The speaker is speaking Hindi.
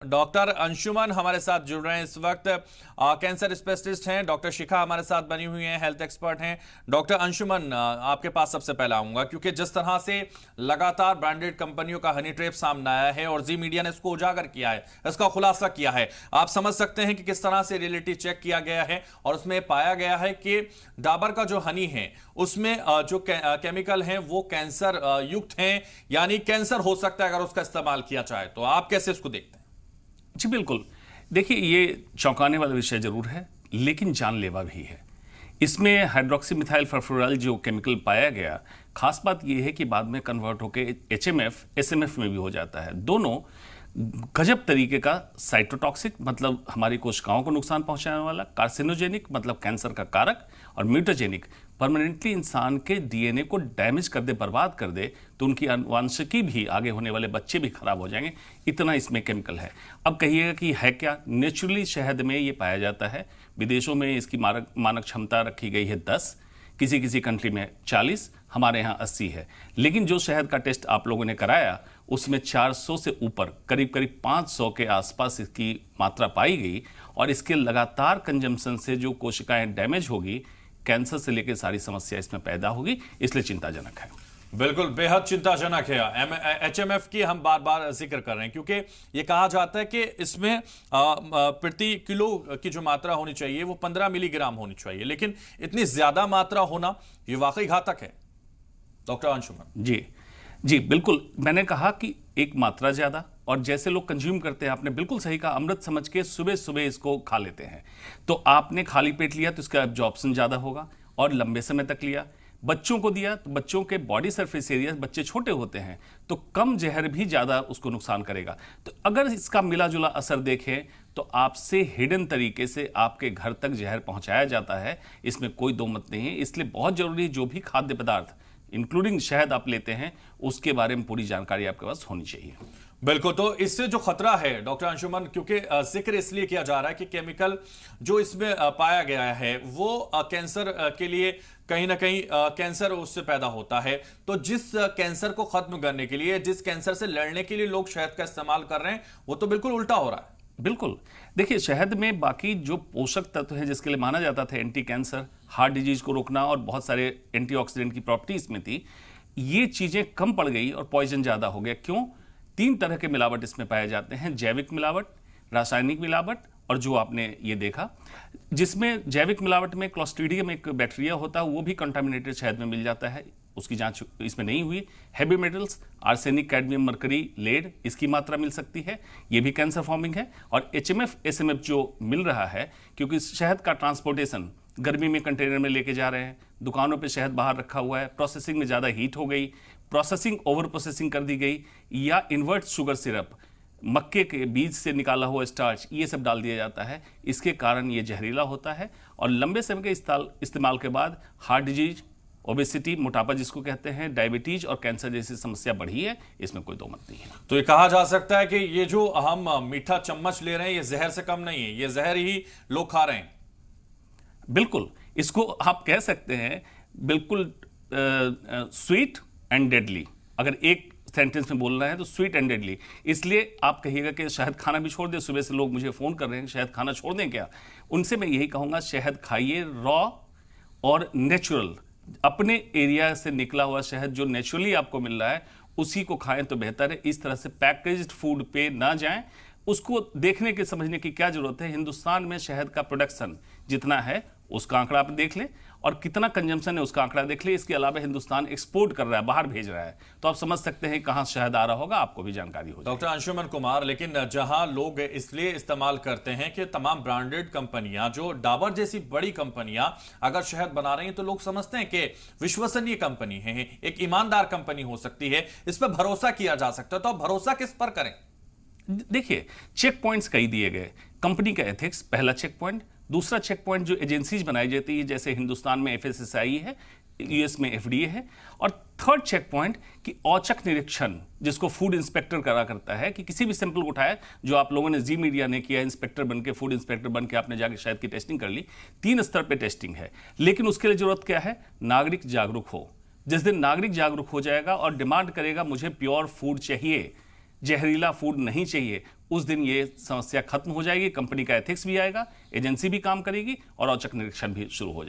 डॉक्टर अंशुमन हमारे साथ जुड़ रहे हैं इस वक्त। कैंसर स्पेशलिस्ट हैं। डॉक्टर शिखा हमारे साथ बनी हुई हैं, हेल्थ एक्सपर्ट हैं। डॉक्टर अंशुमन, आपके पास सबसे पहले आऊंगा क्योंकि जिस तरह से लगातार ब्रांडेड कंपनियों का हनी ट्रैप सामने आया है और जी मीडिया ने इसको उजागर किया है, इसका खुलासा किया है, आप समझ सकते हैं कि किस तरह से रियलिटी चेक किया गया है और उसमें पाया गया है कि डाबर का जो हनी है उसमें जो केमिकल हैं वो कैंसर युक्त हैं, यानी कैंसर हो सकता है अगर उसका इस्तेमाल किया जाए। तो आप कैसे इसको देखते हैं? जी बिल्कुल। देखिए, ये चौंकाने वाला विषय जरूर है लेकिन जानलेवा भी है। इसमें हाइड्रोक्सी मिथाइल फरफुराइल जो केमिकल पाया गया, खास बात यह है कि बाद में कन्वर्ट होकर एचएमएफ एसएमएफ में भी हो जाता है। दोनों गजब तरीके का साइटोटॉक्सिक मतलब हमारी कोशिकाओं को नुकसान पहुंचाने वाला, कार्सिनोजेनिक मतलब कैंसर का कारक, और म्यूटाजेनिक परमानेंटली इंसान के डीएनए को डैमेज कर दे, बर्बाद कर दे, तो उनकी आनुवंशिकी भी, आगे होने वाले बच्चे भी खराब हो जाएंगे। इतना इसमें केमिकल है। अब कहिएगा कि है क्या? नेचुरली शहद में ये पाया जाता है। विदेशों में इसकी मानक क्षमता रखी गई है 10, किसी किसी कंट्री में 40, हमारे यहाँ 80 है। लेकिन जो शहद का टेस्ट आप लोगों ने कराया उसमें 400 से ऊपर, करीब करीब 500 के आसपास इसकी मात्रा पाई गई। और इसके लगातार कंजम्पशन से जो कोशिकाएं डैमेज होगी, कैंसर से लेकर सारी समस्या इसमें पैदा होगी, इसलिए चिंताजनक है। बिल्कुल बेहद चिंताजनक है। एचएमएफ की हम बार बार जिक्र कर रहे हैं क्योंकि ये कहा जाता है कि इसमें प्रति किलो की जो मात्रा होनी चाहिए वो 15 मिलीग्राम होनी चाहिए, लेकिन इतनी ज्यादा मात्रा होना ये वाकई घातक है। डॉक्टर अंशुमन जी जी बिल्कुल, मैंने कहा कि एक मात्रा ज्यादा, और जैसे लोग कंज्यूम करते हैं, आपने बिल्कुल सही कहा, अमृत समझ के सुबह सुबह इसको खा लेते हैं। तो आपने खाली पेट लिया तो इसका एब्जॉर्प्शन ज्यादा होगा और लंबे समय तक लिया। बच्चों को दिया तो बच्चों के बॉडी सरफेस एरिया, बच्चे छोटे होते हैं तो कम जहर भी ज्यादा उसको नुकसान करेगा। तो अगर इसका मिला जुला असर देखें तो आपसे हिडन तरीके से आपके घर तक जहर पहुंचाया जाता है, इसमें कोई दो मत नहीं है। इसलिए बहुत जरूरी है जो भी खाद्य पदार्थ इंक्लूडिंग शहद आप लेते हैं उसके बारे में पूरी जानकारी आपके पास होनी चाहिए। बिल्कुल। तो इससे जो खतरा है डॉक्टर अंशुमन, क्योंकि जिक्र इसलिए किया जा रहा है कि केमिकल जो इसमें पाया गया है वो कैंसर के लिए कहीं ना कहीं कैंसर उससे पैदा होता है। तो जिस कैंसर को खत्म करने के लिए, जिस कैंसर से लड़ने के लिए लोग शहद का इस्तेमाल कर रहे हैं, वो तो बिल्कुल उल्टा हो रहा है। बिल्कुल। देखिए, शहद में बाकी जो पोषक तत्व हैं जिसके लिए माना जाता था एंटी कैंसर, हार्ट डिजीज को रोकना और बहुत सारे एंटीऑक्सीडेंट की प्रॉपर्टी इसमें थी, ये चीजें कम पड़ गई और पॉइजन ज्यादा हो गया। क्यों? 3 तरह के मिलावट इसमें पाए जाते हैं, जैविक मिलावट, रासायनिक मिलावट और जो आपने ये देखा, जिसमें जैविक मिलावट में क्लोस्ट्रीडियम एक बैक्टीरिया होता है, वो भी कंटामिनेटेड शहद में मिल जाता है, उसकी जांच इसमें नहीं हुई। Heavy metals, arsenic, cadmium, mercury, lead, इसकी मात्रा मिल सकती है, ये भी कैंसर फॉर्मिंग है। और एचएमएफ एसएमएफ जो मिल रहा है, क्योंकि शहद का ट्रांसपोर्टेशन गर्मी में कंटेनर में लेके जा रहे हैं, दुकानों पे शहद बाहर रखा हुआ है, प्रोसेसिंग में ज़्यादा हीट हो गई, प्रोसेसिंग ओवर प्रोसेसिंग कर दी गई, या इन्वर्ट शुगर सिरप, मक्के के बीज से निकाला हुआ स्टार्च, ये सब डाल दिया जाता है। इसके कारण ये जहरीला होता है और लंबे समय के इस्तेमाल के बाद हार्ट डिजीज, ओबेसिटी, मोटापा जिसको कहते हैं, डायबिटीज और कैंसर जैसी समस्या बढ़ी है, इसमें कोई दो मत नहीं है। तो ये कहा जा सकता है कि ये जो हम मीठा चम्मच ले रहे हैं ये जहर से कम नहीं है, ये जहर ही लोग खा रहे हैं। बिल्कुल, इसको आप कह सकते हैं बिल्कुल स्वीट एंड डेडली। अगर एक सेंटेंस में बोलना है तो स्वीट एंड डेडली। इसलिए आप कहिएगा कि शहद खाना भी छोड़ दे, सुबह से लोग मुझे फोन कर रहे हैं शहद खाना छोड़ दें क्या? उनसे मैं यही कहूंगा, शहद खाइए रॉ और नेचुरल, अपने एरिया से निकला हुआ शहद जो नेचुरली आपको मिल रहा है उसी को खाएं तो बेहतर है। इस तरह से पैकेज्ड फूड पे ना जाएं। उसको देखने के समझने की क्या जरूरत है? हिंदुस्तान में शहद का प्रोडक्शन जितना है उसका आंकड़ा आप देख लें और कितना कंजम्पशन है उसका आंकड़ा देख लें। इसके अलावा हिंदुस्तान एक्सपोर्ट कर रहा है, बाहर भेज रहा है, तो आप समझ सकते हैं कहां शहद आ रहा होगा, आपको भी जानकारी हो। डॉक्टर अंशुमन कुमार, लेकिन जहां लोग इसलिए इस्तेमाल करते हैं कि तमाम ब्रांडेड कंपनियां, जो डाबर जैसी बड़ी कंपनियां अगर शहद बना रही हैं तो लोग समझते हैं कि विश्वसनीय कंपनी है, एक ईमानदार कंपनी हो सकती है, इस पर भरोसा किया जा सकता है। तो आप भरोसा किस पर करें? देखिए, चेक पॉइंट्स कई दिए गए। कंपनी का एथिक्स पहला चेक पॉइंट। दूसरा चेक पॉइंट जो एजेंसीज बनाई जाती है, जैसे हिंदुस्तान में एफएसएसआई है, यूएस में एफडीए है। और थर्ड चेक पॉइंट कि औचक निरीक्षण, जिसको फूड इंस्पेक्टर करा करता है, कि किसी भी सैंपल को उठाया, जो आप लोगों ने जी मीडिया ने किया, इंस्पेक्टर बन के, फूड इंस्पेक्टर बन के आपने जाके शायद की टेस्टिंग कर ली। 3 स्तर पे टेस्टिंग है, लेकिन उसके लिए जरूरत क्या है? नागरिक जागरूक हो। जिस दिन नागरिक जागरूक हो जाएगा और डिमांड करेगा मुझे प्योर फूड चाहिए, जहरीला फूड नहीं चाहिए, उस दिन ये समस्या खत्म हो जाएगी, कंपनी का एथिक्स भी आएगा, एजेंसी भी काम करेगी और औचक निरीक्षण भी शुरू हो जाएगा।